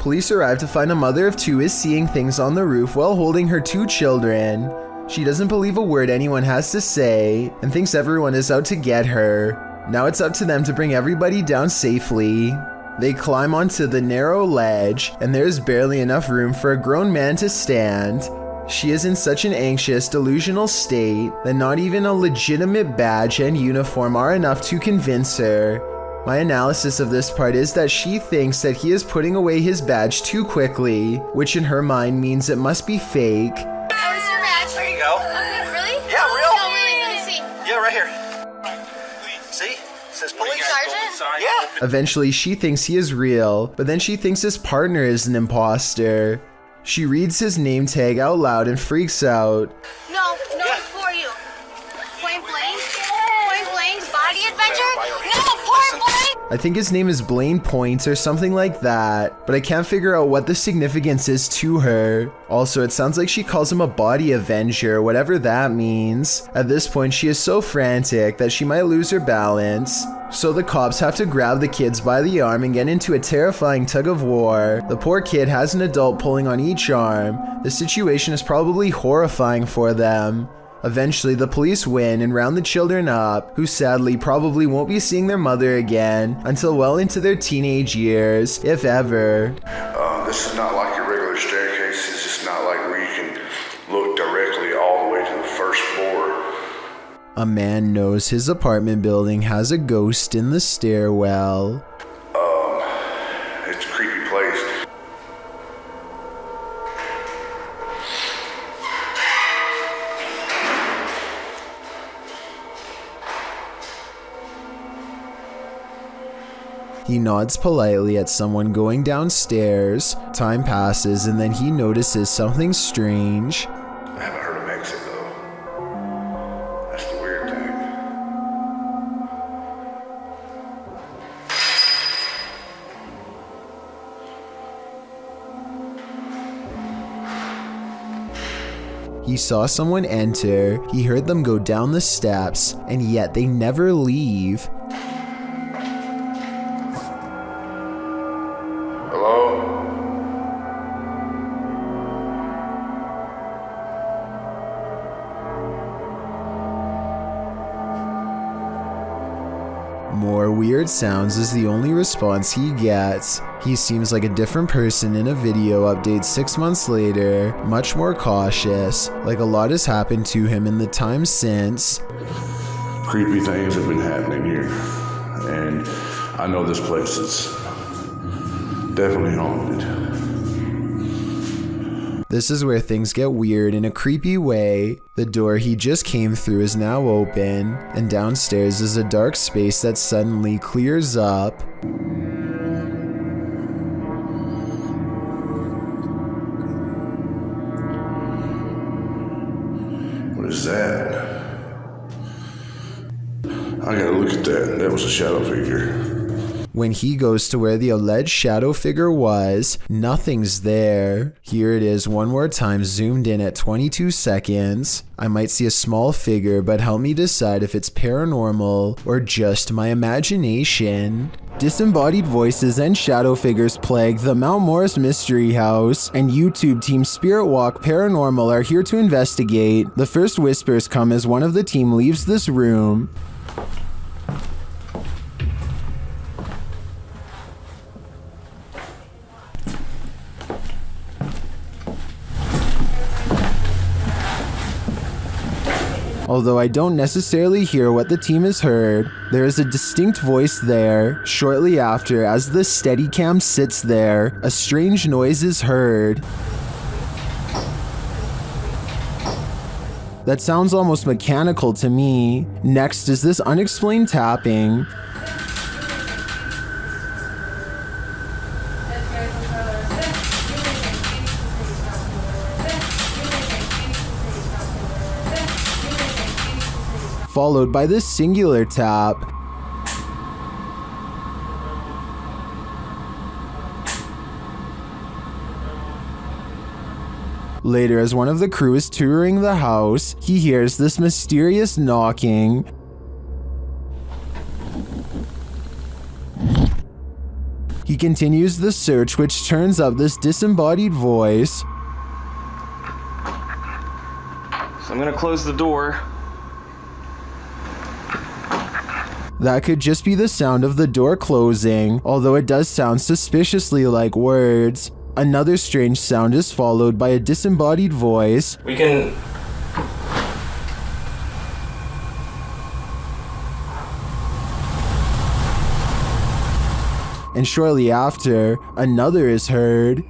Police arrive to find a mother of two is seeing things on the roof while holding her two children. She doesn't believe a word anyone has to say and thinks everyone is out to get her. Now it's up to them to bring everybody down safely. They climb onto the narrow ledge, and there is barely enough room for a grown man to stand. She is in such an anxious, delusional state that not even a legitimate badge and uniform are enough to convince her. My analysis of this part is that she thinks that he is putting away his badge too quickly, which in her mind means it must be fake. Where's your badge? There you go. Okay, really? Yeah, real. No, really, let me see. Yeah, right here. See? It says police. Sergeant? Yeah. Eventually, she thinks he is real, but then she thinks his partner is an imposter. She reads his name tag out loud and freaks out. No, who are you? Point blank? Point blank? Body adventure? No, point blank! I think his name is Blaine Points or something like that, but I can't figure out what the significance is to her. Also, it sounds like she calls him a body avenger, whatever that means. At this point, she is so frantic that she might lose her balance. So the cops have to grab the kids by the arm and get into a terrifying tug of war. The poor kid has an adult pulling on each arm. The situation is probably horrifying for them. Eventually, the police win and round the children up, who sadly probably won't be seeing their mother again until well into their teenage years, if ever. This is not like your regular staircase. It's just not like where you can look directly all the way to the first floor. A man knows his apartment building has a ghost in the stairwell. It's a creepy place. He nods politely at someone going downstairs. Time passes and then he notices something strange. I haven't heard him exit though. That's the weird thing. He saw someone enter, he heard them go down the steps, and yet they never leave. Hello? More weird sounds is the only response he gets. He seems like a different person in a video update 6 months later, much more cautious, like a lot has happened to him in the time since. Creepy things have been happening here. And I know this place is definitely haunted. This is where things get weird in a creepy way. The door he just came through is now open, and downstairs is a dark space that suddenly clears up. What is that? I gotta look at that. That was a shadow figure. When he goes to where the alleged shadow figure was, nothing's there. Here it is one more time, zoomed in at 22 seconds. I might see a small figure, but help me decide if it's paranormal or just my imagination. Disembodied voices and shadow figures plague the Mount Morris Mystery House, and YouTube team Spirit Walk Paranormal are here to investigate. The first whispers come as one of the team leaves this room. Although I don't necessarily hear what the team has heard, there is a distinct voice there. Shortly after, as the Steadicam sits there, a strange noise is heard. That sounds almost mechanical to me. Next is this unexplained tapping. Followed by this singular tap. Later, as one of the crew is touring the house, he hears this mysterious knocking. He continues the search, which turns up this disembodied voice. So I'm gonna close the door. That could just be the sound of the door closing, although it does sound suspiciously like words. Another strange sound is followed by a disembodied voice. We can... And shortly after, another is heard.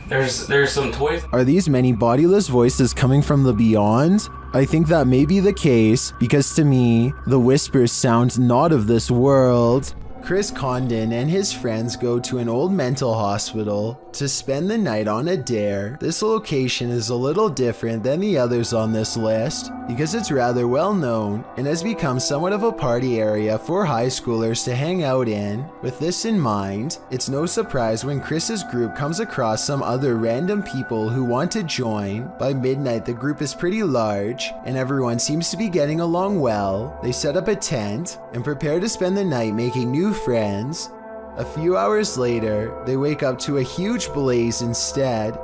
There's some toys. Are these many bodiless voices coming from the beyond? I think that may be the case, because to me, the whispers sound not of this world. Chris Condon and his friends go to an old mental hospital to spend the night on a dare. This location is a little different than the others on this list because it's rather well known and has become somewhat of a party area for high schoolers to hang out in. With this in mind, it's no surprise when Chris's group comes across some other random people who want to join. By midnight, the group is pretty large and everyone seems to be getting along well. They set up a tent and prepare to spend the night making new friends. A few hours later, they wake up to a huge blaze instead.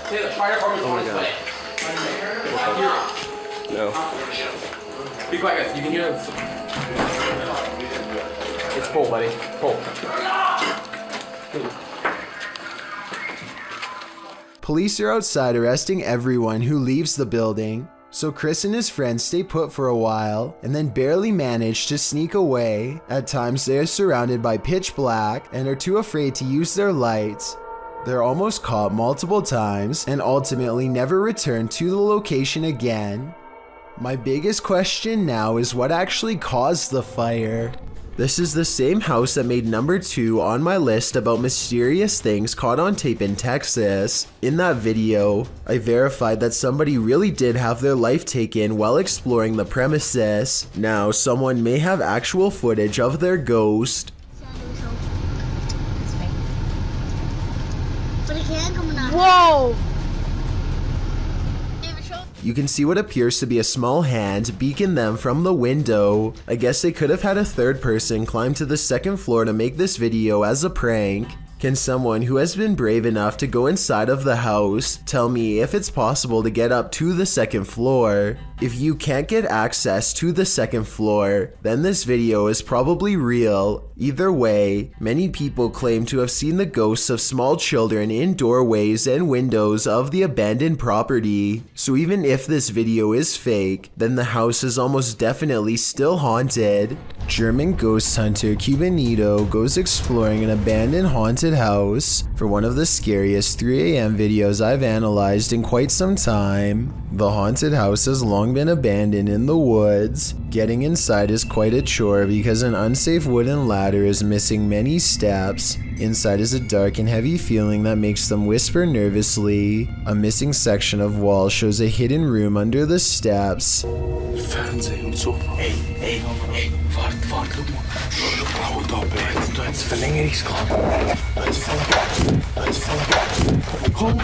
Hey, the fire department's on its way. No. Be quiet, you can hear them. It's full, buddy. Full. Police are outside arresting everyone who leaves the building. So Chris and his friends stay put for a while and then barely manage to sneak away. At times they are surrounded by pitch black and are too afraid to use their lights. They're almost caught multiple times and ultimately never return to the location again. My biggest question now is what actually caused the fire? This is the same house that made number 2 on my list about mysterious things caught on tape in Texas. In that video, I verified that somebody really did have their life taken while exploring the premises. Now, someone may have actual footage of their ghost. Whoa! You can see what appears to be a small hand beacon them from the window. I guess they could have had a third person climb to the second floor to make this video as a prank. Can someone who has been brave enough to go inside of the house tell me if it's possible to get up to the second floor? If you can't get access to the second floor, then this video is probably real. Either way, many people claim to have seen the ghosts of small children in doorways and windows of the abandoned property. So even if this video is fake, then the house is almost definitely still haunted. German ghost hunter Cubanito goes exploring an abandoned haunted house for one of the scariest 3 a.m. videos I've analyzed in quite some time. The haunted house has long been abandoned in the woods. Getting inside is quite a chore because an unsafe wooden ladder is missing many steps. Inside is a dark and heavy feeling that makes them whisper nervously. A missing section of wall shows a hidden room under the steps. Fernsehen und so. Ey, warte, guck mal. Hau da, ey. Jetzt verlängere ich's gerade. Komm.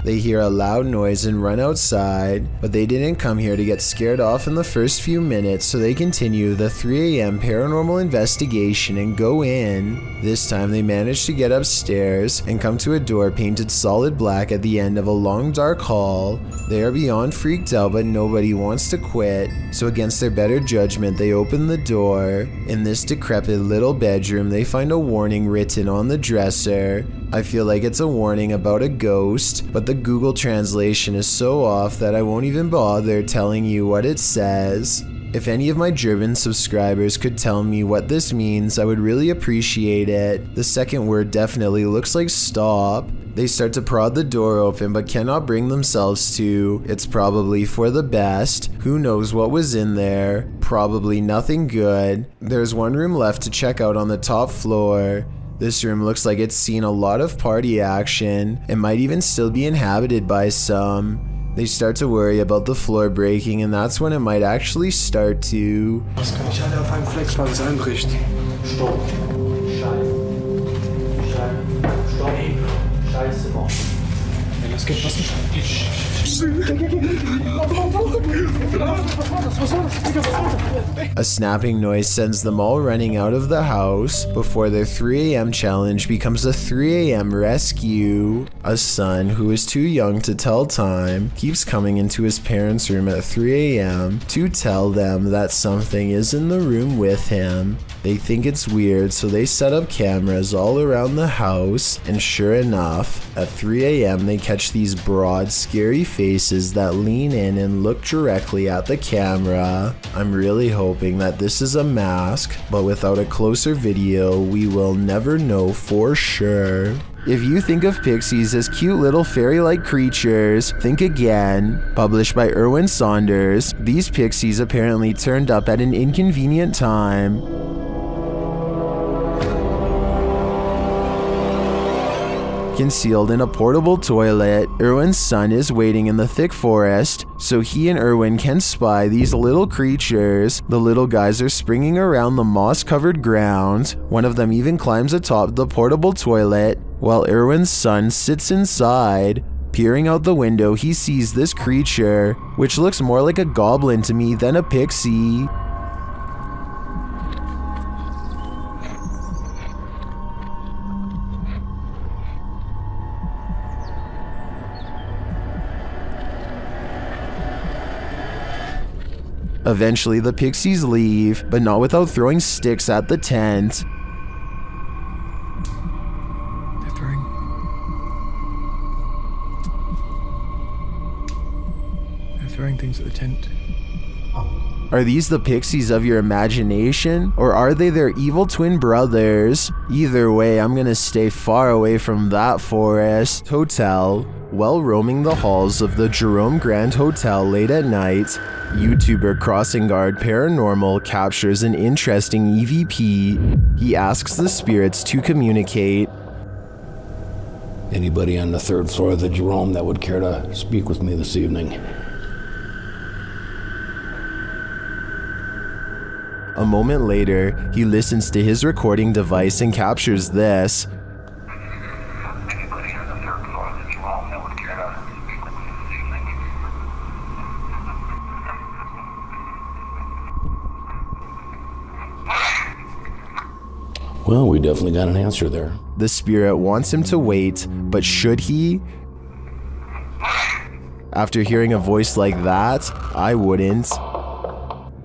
They hear a loud noise and run outside, but they didn't come here to get scared off in the first few minutes, so they continue the 3 a.m. paranormal investigation and go in. This time they manage to get upstairs and come to a door painted solid black at the end of a long dark hall. They are beyond freaked out, but nobody wants to quit, so against their better judgment they open the door. In this decrepit little bedroom they find a warning written on the dresser. I feel like it's a warning about a ghost, but the Google translation is so off that I won't even bother telling you what it says. If any of my German subscribers could tell me what this means, I would really appreciate it. The second word definitely looks like stop. They start to prod the door open but cannot bring themselves to. It's probably for the best. Who knows what was in there? Probably nothing good. There's one room left to check out on the top floor. This room looks like it's seen a lot of party action. It might even still be inhabited by some. They start to worry about the floor breaking, and that's when it might actually start to. Was kann ich alle auf einem Flex, weil es einbricht? Stopp. Scheiße, Mann. Ey, was geht? A snapping noise sends them all running out of the house before their 3 a.m. challenge becomes a 3 a.m. rescue. A son who is too young to tell time keeps coming into his parents' room at 3 a.m. to tell them that something is in the room with him. They think it's weird, so they set up cameras all around the house, and sure enough, at 3 a.m. they catch these broad, scary faces that lean in and look directly at the camera. I'm really hoping that this is a mask, but without a closer video, we will never know for sure. If you think of pixies as cute little fairy-like creatures, think again. Published by Erwin Saunders, these pixies apparently turned up at an inconvenient time. Concealed in a portable toilet, Erwin's son is waiting in the thick forest, so he and Erwin can spy these little creatures. The little guys are springing around the moss-covered ground. One of them even climbs atop the portable toilet, while Erwin's son sits inside. Peering out the window, he sees this creature, which looks more like a goblin to me than a pixie. Eventually, the pixies leave, but not without throwing sticks at the tent. They're throwing things at the tent. Are these the pixies of your imagination, or are they their evil twin brothers? Either way, I'm gonna stay far away from that forest. Hotel. While roaming the halls of the Jerome Grand Hotel late at night, YouTuber Crossing Guard Paranormal captures an interesting EVP. He asks the spirits to communicate. Anybody on the 3rd floor of the Jerome that would care to speak with me this evening? A moment later, he listens to his recording device and captures this. Anybody on the 3rd floor of the Jerome that would care to speak with me this evening? Well, we definitely got an answer there. The spirit wants him to wait, but should he? After hearing a voice like that, I wouldn't.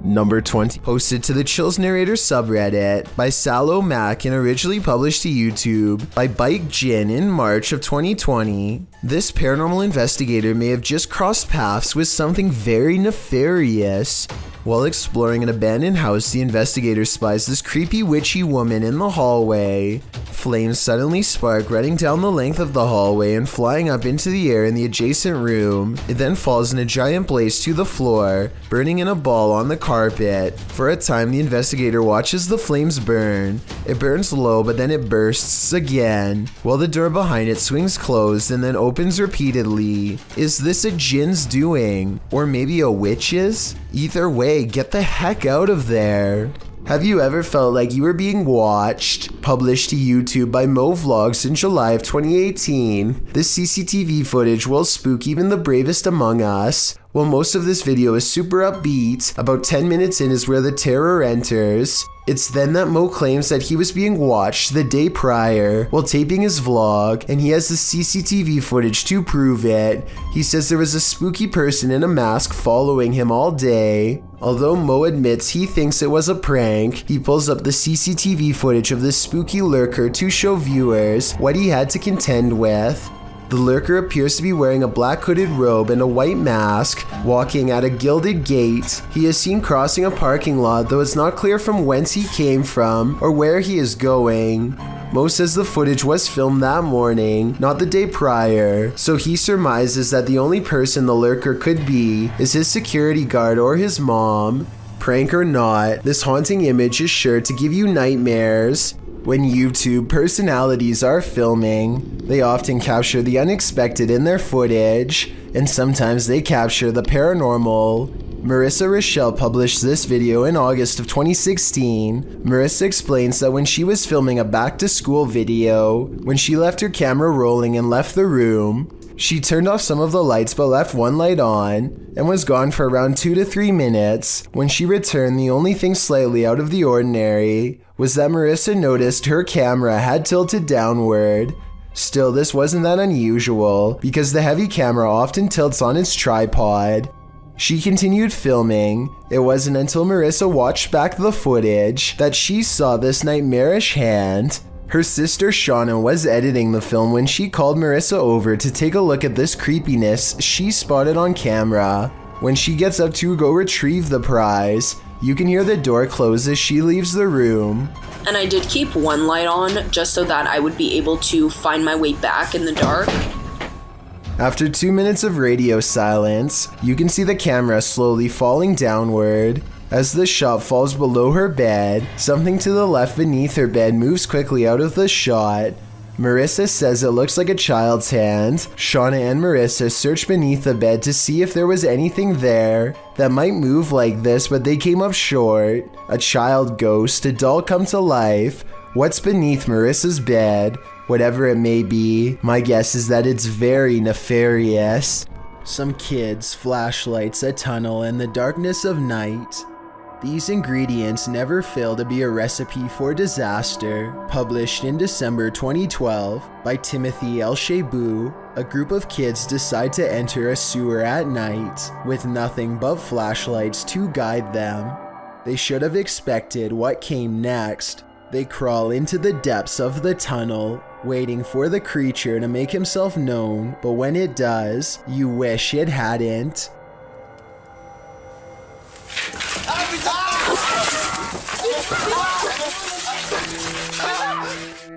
Number 20, posted to the Chills Narrator subreddit by Sallow Mac and originally published to YouTube by Bike Jin in March of 2020. This paranormal investigator may have just crossed paths with something very nefarious. While exploring an abandoned house, the investigator spies this creepy witchy woman in the hallway. Flames suddenly spark, running down the length of the hallway and flying up into the air in the adjacent room. It then falls in a giant blaze to the floor, burning in a ball on the carpet. For a time, the investigator watches the flames burn. It burns low, but then it bursts again, while the door behind it swings closed and then opens repeatedly. Is this a djinn's doing? Or maybe a witch's? Either way, get the heck out of there. Have you ever felt like you were being watched? Published to YouTube by Mo Vlogs in July of 2018. This CCTV footage will spook even the bravest among us. While most of this video is super upbeat, about 10 minutes in is where the terror enters. It's then that Mo claims that he was being watched the day prior while taping his vlog, and he has the CCTV footage to prove it. He says there was a spooky person in a mask following him all day. Although Mo admits he thinks it was a prank, he pulls up the CCTV footage of this spooky lurker to show viewers what he had to contend with. The lurker appears to be wearing a black hooded robe and a white mask, walking at a gilded gate. He is seen crossing a parking lot, though it's not clear from whence he came from or where he is going. Mo says the footage was filmed that morning, not the day prior, so he surmises that the only person the lurker could be is his security guard or his mom. Prank or not, this haunting image is sure to give you nightmares. When YouTube personalities are filming, they often capture the unexpected in their footage, and sometimes they capture the paranormal. Marissa Rochelle published this video in August of 2016. Marissa explains that when she was filming a back-to-school video, when she left her camera rolling and left the room, She turned off some of the lights but left one light on and was gone for around 2 to 3 minutes. When she returned, the only thing slightly out of the ordinary was that Marissa noticed her camera had tilted downward. Still, this wasn't that unusual because the heavy camera often tilts on its tripod. She continued filming. It wasn't until Marissa watched back the footage that she saw this nightmarish hand. Her sister Shauna was editing the film when she called Marissa over to take a look at this creepiness she spotted on camera. When she gets up to go retrieve the prize, you can hear the door close as she leaves the room. And I did keep one light on just so that I would be able to find my way back in the dark. After 2 minutes of radio silence, you can see the camera slowly falling downward. As the shot falls below her bed, something to the left beneath her bed moves quickly out of the shot. Marissa says it looks like a child's hand. Shauna and Marissa searched beneath the bed to see if there was anything there that might move like this, but they came up short. A child ghost, a doll come to life. What's beneath Marissa's bed? Whatever it may be, my guess is that it's very nefarious. Some kids, flashlights, a tunnel, and the darkness of night. These ingredients never fail to be a recipe for disaster. Published in December 2012 by Timothy L. Shabu, a group of kids decide to enter a sewer at night with nothing but flashlights to guide them. They should have expected what came next. They crawl into the depths of the tunnel, waiting for the creature to make himself known, but when it does, you wish it hadn't.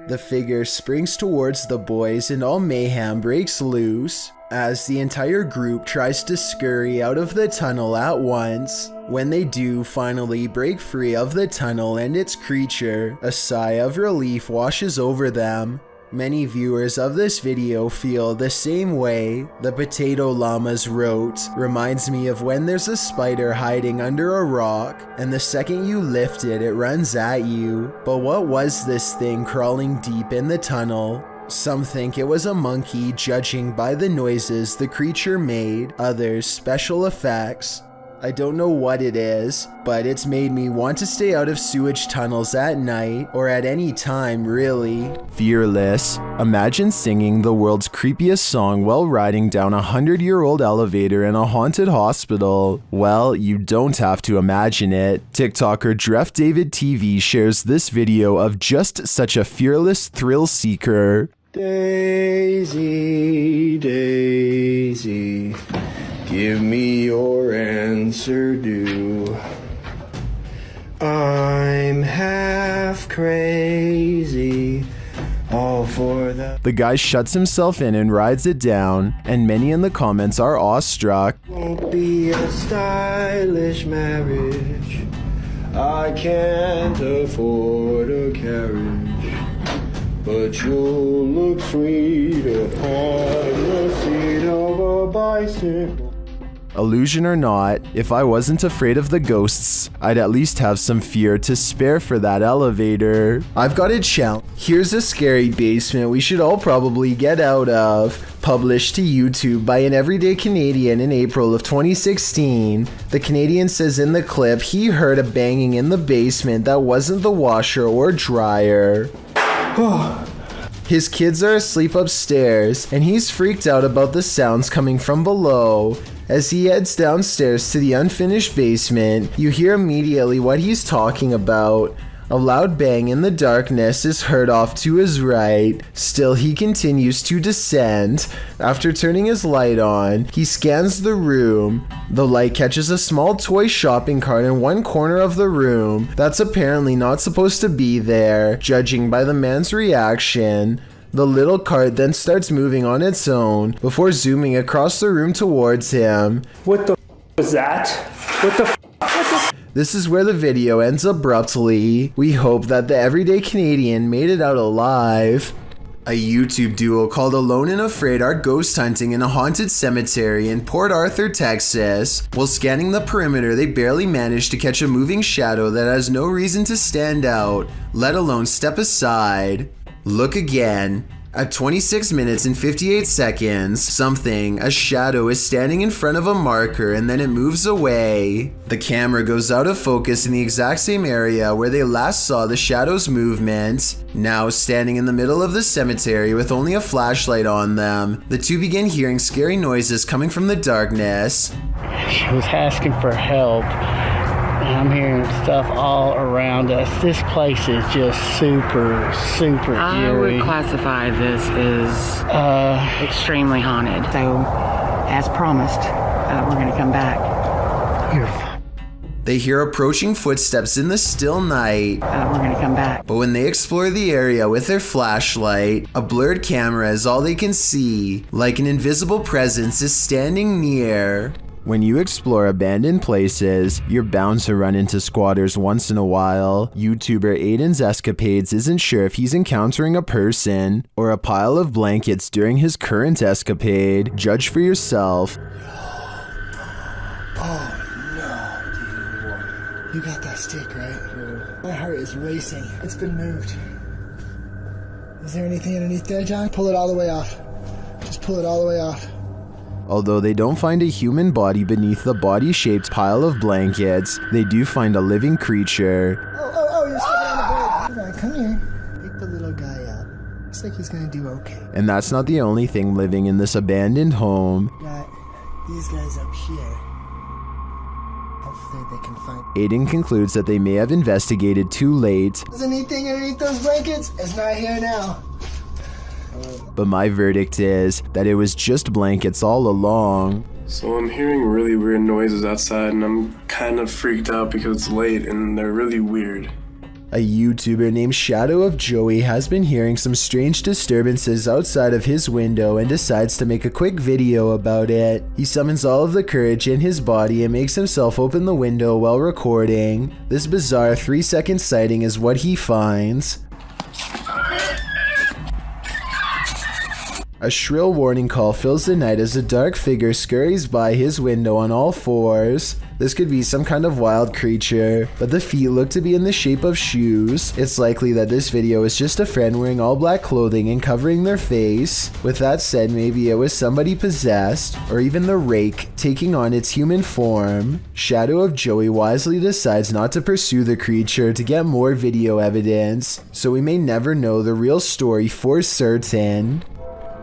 The figure springs towards the boys and all mayhem breaks loose as the entire group tries to scurry out of the tunnel at once. When they do finally break free of the tunnel and its creature, a sigh of relief washes over them. Many viewers of this video feel the same way. The Potato Llamas wrote, "Reminds me of when there's a spider hiding under a rock, and the second you lift it, it runs at you. But what was this thing crawling deep in the tunnel?" Some think it was a monkey, judging by the noises the creature made, others special effects. I don't know what it is, but it's made me want to stay out of sewage tunnels at night, or at any time really. Fearless. Imagine singing the world's creepiest song while riding down a 100-year-old elevator in a haunted hospital. Well, you don't have to imagine it. TikToker Dref David TV shares this video of just such a fearless thrill seeker. Daisy, Daisy, give me your answer due. I'm half crazy, all for the guy shuts himself in and rides it down, and many in the comments are awestruck. Won't be a stylish marriage, I can't afford a carriage, but you'll look sweet upon the seat of a bicycle. Illusion or not, if I wasn't afraid of the ghosts, I'd at least have some fear to spare for that elevator. I've got a challenge. Here's a scary basement we should all probably get out of. Published to YouTube by an everyday Canadian in April of 2016. The Canadian says in the clip he heard a banging in the basement that wasn't the washer or dryer. His kids are asleep upstairs, and he's freaked out about the sounds coming from below. As he heads downstairs to the unfinished basement, you hear immediately what he's talking about. A loud bang in the darkness is heard off to his right. Still, he continues to descend. After turning his light on, he scans the room. The light catches a small toy shopping cart in one corner of the room that's apparently not supposed to be there, judging by the man's reaction. The little cart then starts moving on its own before zooming across the room towards him. What the was that? What the This is where the video ends abruptly. We hope that the everyday Canadian made it out alive. A YouTube duo called Alone and Afraid are ghost hunting in a haunted cemetery in Port Arthur, Texas. While scanning the perimeter, they barely managed to catch a moving shadow that has no reason to stand out, let alone step aside. Look again. At 26 minutes and 58 seconds, a shadow is standing in front of a marker and then it moves away. The camera goes out of focus in the exact same area where they last saw the shadow's movement. Now standing in the middle of the cemetery with only a flashlight on them, the two begin hearing scary noises coming from the darkness. She was asking for help. I'm hearing stuff all around us. This place is just super eerie. I would classify this as extremely haunted. So, as promised, we're going to come back. They hear approaching footsteps in the still night. We're going to come back. But when they explore the area with their flashlight, a blurred camera is all they can see, like an invisible presence is standing near. When you explore abandoned places, you're bound to run into squatters once in a while. YouTuber Aiden's escapades isn't sure if he's encountering a person or a pile of blankets during his current escapade. Judge for yourself. Oh no, dude. You got that stick, right? My heart is racing. It's been moved. Is there anything underneath there, John? Pull it all the way off. Just pull it all the way off. Although they don't find a human body beneath the body-shaped pile of blankets, they do find a living creature. Oh, you're stepping on the bed. Come here. Pick the little guy up. Looks like he's gonna do okay. And that's not the only thing living in this abandoned home. Got these guys up here. Hopefully they can find... Aiden concludes that they may have investigated too late. Is anything underneath those blankets? It's not here now. But my verdict is that it was just blankets all along. So I'm hearing really weird noises outside and I'm kind of freaked out because it's late and they're really weird. A YouTuber named Shadow of Joey has been hearing some strange disturbances outside of his window and decides to make a quick video about it. He summons all of the courage in his body and makes himself open the window while recording. This bizarre 3-second sighting is what he finds. A shrill warning call fills the night as a dark figure scurries by his window on all fours. This could be some kind of wild creature, but the feet look to be in the shape of shoes. It's likely that this video is just a friend wearing all black clothing and covering their face. With that said, maybe it was somebody possessed, or even the rake taking on its human form. Shadow of Joey wisely decides not to pursue the creature to get more video evidence, so we may never know the real story for certain.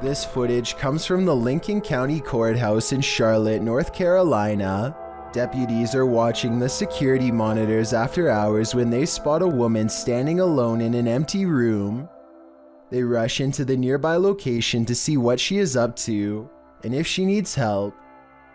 This footage comes from the Lincoln County Courthouse in Charlotte, North Carolina. Deputies are watching the security monitors after hours when they spot a woman standing alone in an empty room. They rush into the nearby location to see what she is up to and if she needs help.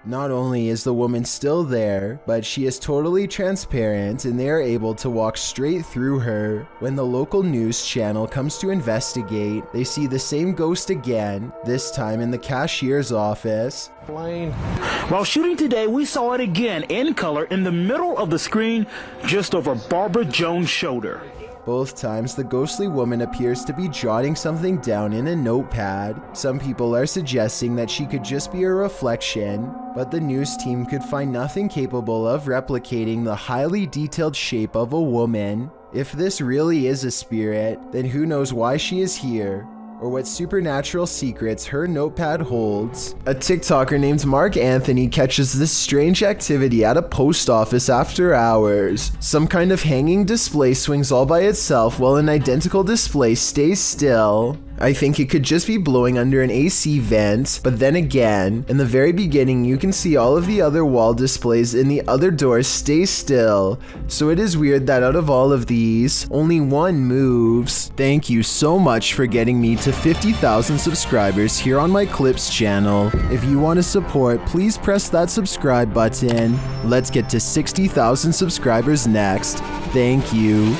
Not only is the woman still there, but she is totally transparent and they are able to walk straight through her. When the local news channel comes to investigate, they see the same ghost again, this time in the cashier's office. While shooting today, we saw it again in color in the middle of the screen, just over Barbara Jones' shoulder. Both times, the ghostly woman appears to be jotting something down in a notepad. Some people are suggesting that she could just be a reflection, but the news team could find nothing capable of replicating the highly detailed shape of a woman. If this really is a spirit, then who knows why she is here, or what supernatural secrets her notepad holds. A TikToker named Mark Anthony catches this strange activity at a post office after hours. Some kind of hanging display swings all by itself while an identical display stays still. I think it could just be blowing under an AC vent, but then again, in the very beginning you can see all of the other wall displays in the other doors stay still, so it is weird that out of all of these, only one moves. Thank you so much for getting me to 50,000 subscribers here on my Clips channel. If you want to support, please press that subscribe button. Let's get to 60,000 subscribers next. Thank you.